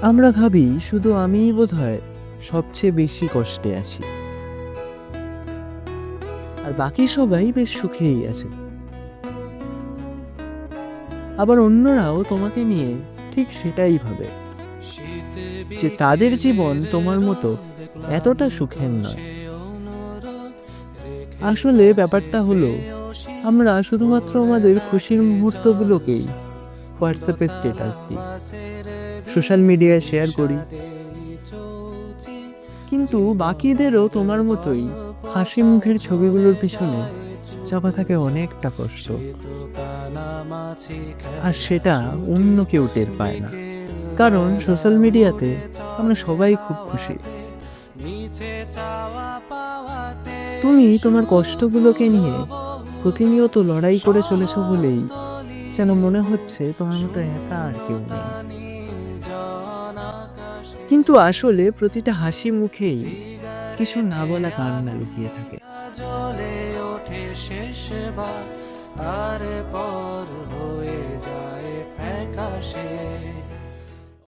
আমরা ভাবি শুধু আমিই বোধহয় সবচেয়ে বেশি কষ্টে আছি, আর বাকি সবাই বেশ সুখেই আছে। আবার অন্যরাও তোমাকে নিয়ে ঠিক সেটাই ভাবে, যে তাদের জীবন তোমার মতো এতটা সুখের নয়। আসলে ব্যাপারটা হলো, আমরা শুধুমাত্র আমাদের খুশির মুহূর্তগুলোকেই হোয়াটসঅ্যাপে স্ট্যাটাস দিই, সোশ্যাল মিডিয়ায় শেয়ার করি, কিন্তু বাকিদেরও তোমার মতোই হাসি মুখের ছবিগুলোর পিছনে চাপা থাকে অনেকটা কষ্ট, আর সেটা অন্য কেউ টের পায় না। কারণ সোশ্যাল মিডিয়াতে আমরা সবাই খুব খুশি। তুমি তোমার কষ্টগুলোকে নিয়ে প্রতিনিয়ত লড়াই করে চলেছো বলেই যেন মনে হচ্ছে তোমার মতো একা আর কেউ নেই। কিন্তু আসলে প্রতিটা হাসি মুখেই কিছু না বলা কান্না লুকিয়ে থাকে। জ্বলে ওঠে শেষবার, তারপর হয়ে যায় ফ্যাকাশে।